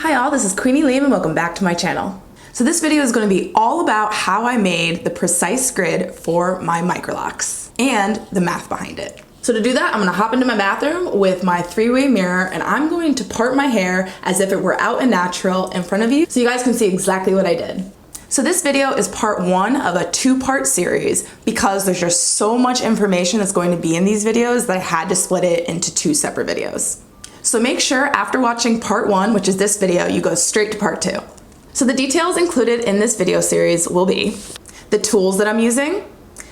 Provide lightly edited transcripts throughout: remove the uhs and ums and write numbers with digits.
Hi all, this is Queenie Liam and welcome back to my channel. So this video is going to be all about how I made the precise grid for my Microlocs and the math behind it. So to do that, I'm going to hop into my bathroom with my three-way mirror and I'm going to part my hair as if it were out and natural in front of you so you guys can see exactly what I did. So this video is part one of a two-part series because there's just so much information that's going to be in these videos that I had to split it into two separate videos. So make sure after watching part one, which is this video, you go straight to part two. So the details included in this video series will be the tools that I'm using,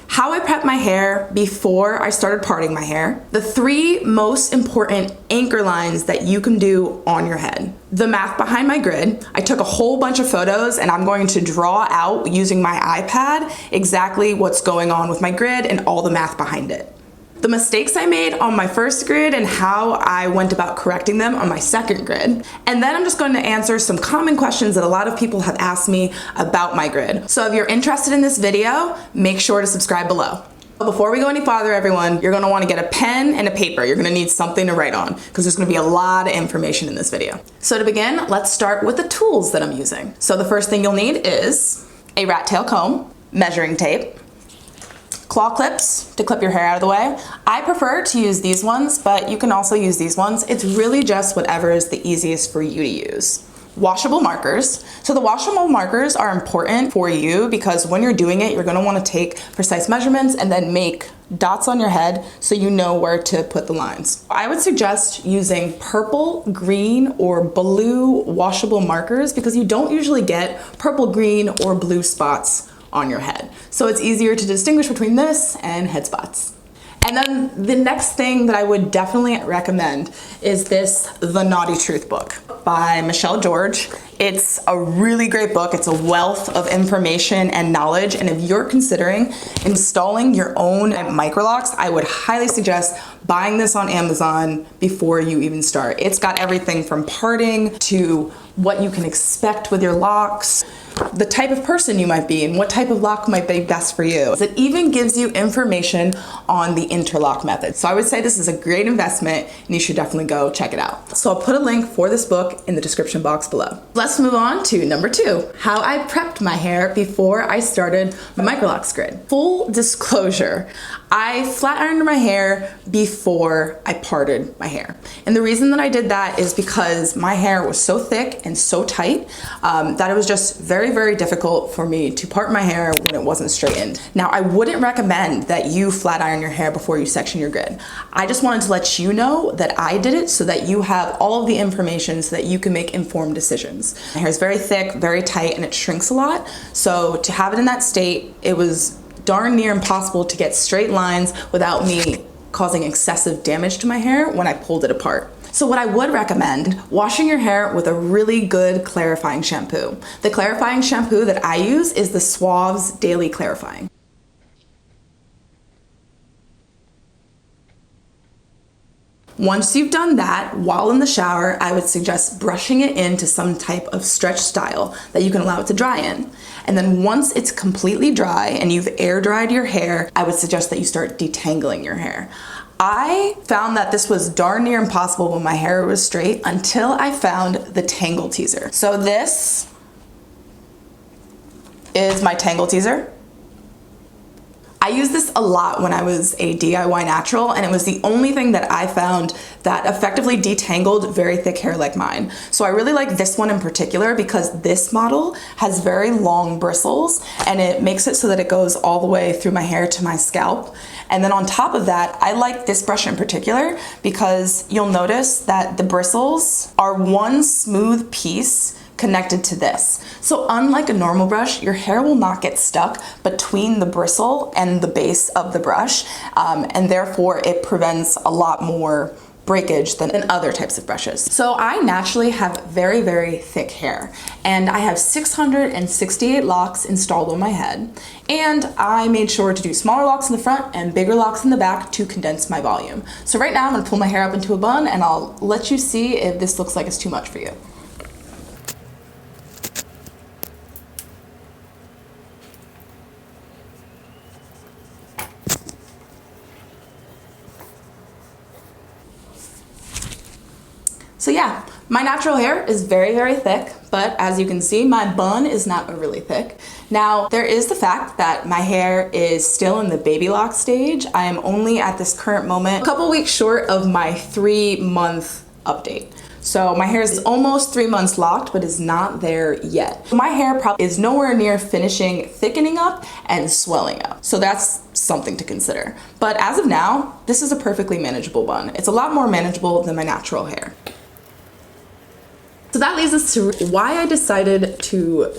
how I prep my hair before I started parting my hair, the three most important anchor lines that you can do on your head, the math behind my grid. I took a whole bunch of photos and I'm going to draw out using my iPad exactly what's going on with my grid and all the math behind it. The mistakes I made on my first grid and how I went about correcting them on my second grid. And then I'm just going to answer some common questions that a lot of people have asked me about my grid. So if you're interested in this video, make sure to subscribe below. Before we go any farther, everyone, you're going to want to get a pen and a paper. You're going to need something to write on because there's going to be a lot of information in this video. So to begin, let's start with the tools that I'm using. So the first thing you'll need is a rat tail comb, measuring tape, claw clips to clip your hair out of the way. I prefer to use these ones, but you can also use these ones. It's really just whatever is the easiest for you to use. Washable markers. So the washable markers are important for you because when you're doing it, you're going to want to take precise measurements and then make dots on your head so you know where to put the lines. I would suggest using purple, green, or blue washable markers because you don't usually get purple, green, or blue spots on your head. So it's easier to distinguish between this and head spots. And then the next thing that I would definitely recommend is this The Naughty Truth book by Michelle George. It's a really great book. It's a wealth of information and knowledge. And if you're considering installing your own Microlocs, I would highly suggest buying this on Amazon before you even start. It's got everything from parting to what you can expect with your locks, the type of person you might be and what type of lock might be best for you. It even gives you information on the interlock method. So I would say this is a great investment and you should definitely go check it out. So I'll put a link for this book in the description box below. Let's move on to number two, how I prepped my hair before I started my Microlocs grid. Full disclosure, I flat ironed my hair before I parted my hair. And the reason that I did that is because my hair was so thick and so tight that it was just very difficult for me to part my hair when it wasn't straightened. Now, I wouldn't recommend that you flat iron your hair before you section your grid. I just wanted to let you know that I did it so that you have all of the information so that you can make informed decisions. My hair is very thick, very tight, and it shrinks a lot. So to have it in that state, it was darn near impossible to get straight lines without me causing excessive damage to my hair when I pulled it apart. So what I would recommend, washing your hair with a really good clarifying shampoo. The clarifying shampoo that I use is the Suave's Daily Clarifying. Once you've done that, while in the shower, I would suggest brushing it into some type of stretch style that you can allow it to dry in. And then once it's completely dry and you've air dried your hair, I would suggest that you start detangling your hair. I found that this was darn near impossible when my hair was straight until I found the Tangle Teaser. So this is my Tangle Teaser. I used this a lot when I was a DIY natural, and it was the only thing that I found that effectively detangled very thick hair like mine. So I really like this one in particular because this model has very long bristles and it makes it so that it goes all the way through my hair to my scalp. And then on top of that, I like this brush in particular because you'll notice that the bristles are one smooth piece connected to this. So unlike a normal brush, your hair will not get stuck between the bristle and the base of the brush, and therefore it prevents a lot more breakage than other types of brushes. So I naturally have very thick hair, and I have 668 locks installed on my head, and I made sure to do smaller locks in the front and bigger locks in the back to condense my volume. So right now I'm gonna pull my hair up into a bun and I'll let you see if this looks like it's too much for you. So yeah, My natural hair is very, very thick, but as you can see, my bun is not really thick. Now, there is the fact that my hair is still in the baby lock stage. I am only at this current moment a couple weeks short of my 3-month update. So my hair is almost 3 months locked, but is not there yet. My hair probably is nowhere near finishing thickening up and swelling up. So that's something to consider. But as of now, this is a perfectly manageable bun. It's a lot more manageable than my natural hair. So that leads us to why I decided to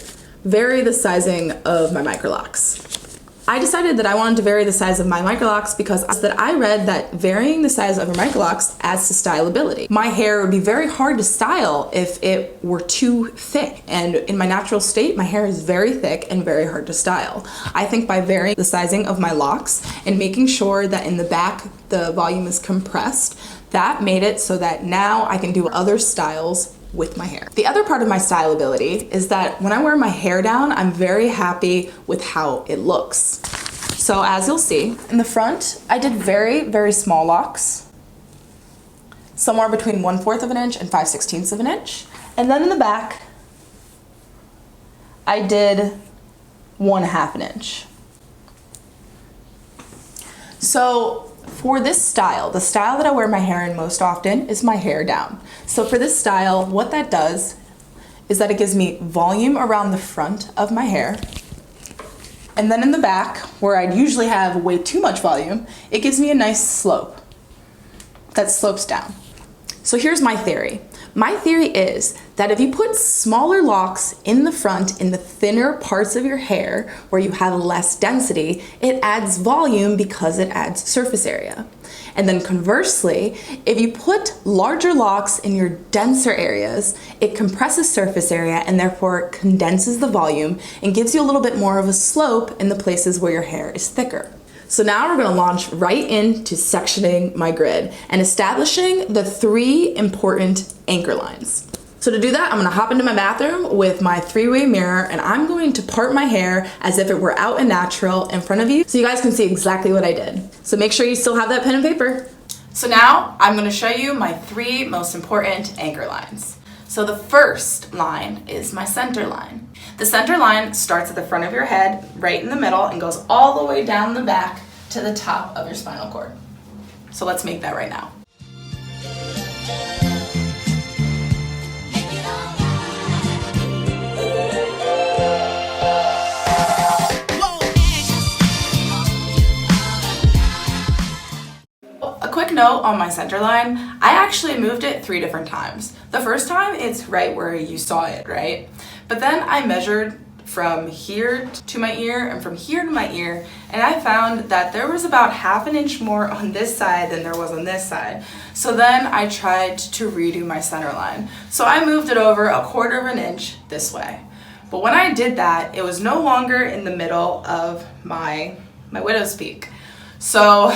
vary the sizing of my Microlocs. I decided that I wanted to vary the size of my Microlocs because I read that varying the size of your Microlocs adds to stylability. My hair would be very hard to style if it were too thick, and in my natural state, my hair is very thick and very hard to style. I think by varying the sizing of my locks and making sure that in the back the volume is compressed, that made it so that now I can do other styles with my hair. The other part of my styleability is that when I wear my hair down, I'm very happy with how it looks. So as you'll see, in the front, I did very, very small locks, somewhere between 1/4 of an inch and 5/16 of an inch. And then in the back, I did 1/2 an inch. So for this style, the style that I wear my hair in most often is my hair down. So for this style, what that does is that it gives me volume around the front of my hair. And then in the back, where I'd usually have way too much volume, it gives me a nice slope that slopes down. So here's my theory. My theory is that if you put smaller locks in the front, in the thinner parts of your hair where you have less density, it adds volume because it adds surface area. And then conversely, if you put larger locks in your denser areas, it compresses surface area and therefore condenses the volume and gives you a little bit more of a slope in the places where your hair is thicker. So now we're gonna launch right into sectioning my grid and establishing the 3 important anchor lines. So to do that, I'm gonna hop into my bathroom with my 3-way mirror and I'm going to part my hair as if it were out and natural in front of you so you guys can see exactly what I did. So make sure you still have that pen and paper. So now I'm gonna show you my 3 most important anchor lines. So the first line is my center line. The center line starts at the front of your head, right in the middle, and goes all the way down the back to the top of your spinal cord. So let's make that right now. A quick note on my center line, I actually moved it 3 different times. The first time, it's right where you saw it, right? But then I measured from here to my ear and from here to my ear, and I found that there was about 1/2 inch more on this side than there was on this side. So then I tried to redo my center line. So I moved it over 1/4 of an inch this way. But when I did that, it was no longer in the middle of my widow's peak. So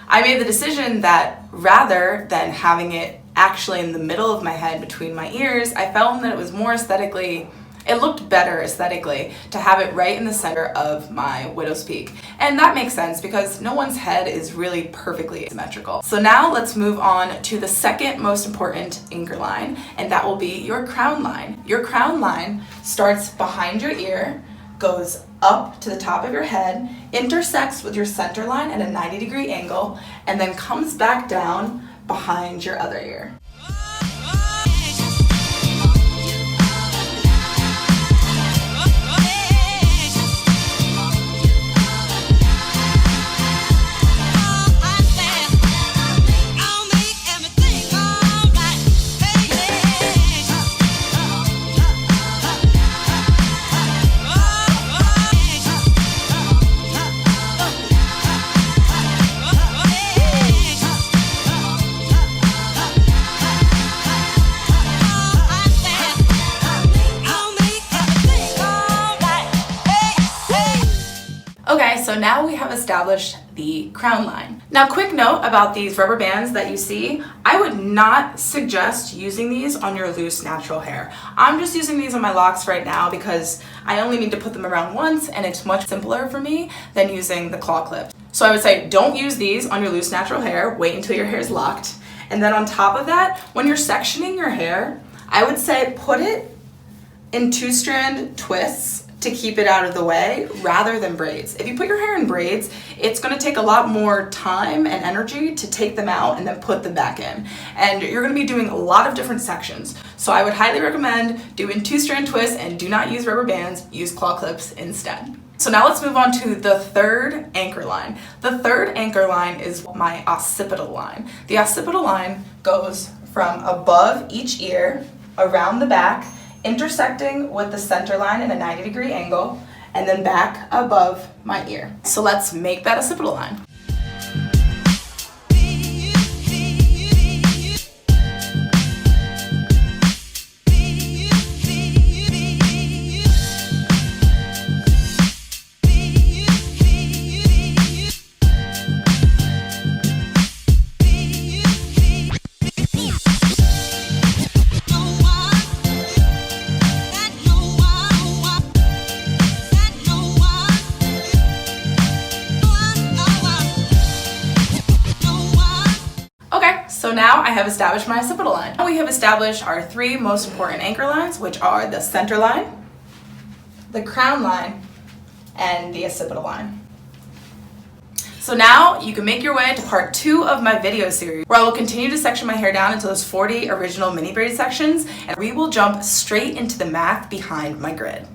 I made the decision that rather than having it actually in the middle of my head between my ears, I found that it was more aesthetically, it looked better aesthetically to have it right in the center of my widow's peak. And that makes sense because no one's head is really perfectly symmetrical. So now let's move on to the second most important anchor line, and that will be your crown line. Your crown line starts behind your ear, goes up to the top of your head, intersects with your center line at a 90-degree angle, and then comes back down behind your other ear. Okay, so now we have established the crown line. Now, quick note about these rubber bands that you see. I would not suggest using these on your loose natural hair. I'm just using these on my locks right now because I only need to put them around once and it's much simpler for me than using the claw clip. So I would say don't use these on your loose natural hair. Wait until your hair is locked. And then on top of that, when you're sectioning your hair, I would say put it in 2-strand twists to keep it out of the way rather than braids. If you put your hair in braids, it's gonna take a lot more time and energy to take them out and then put them back in. And you're gonna be doing a lot of different sections. So I would highly recommend doing 2-strand twists, and do not use rubber bands, use claw clips instead. So now let's move on to the third anchor line. The third anchor line is my occipital line. The occipital line goes from above each ear, around the back, intersecting with the center line in a 90-degree angle, and then back above my ear. So let's make that occipital line. So now I have established my occipital line. Now we have established our 3 most important anchor lines, which are the center line, the crown line, and the occipital line. So now you can make your way to part 2 of my video series, where I will continue to section my hair down into those 40 original mini braid sections, and we will jump straight into the math behind my grid.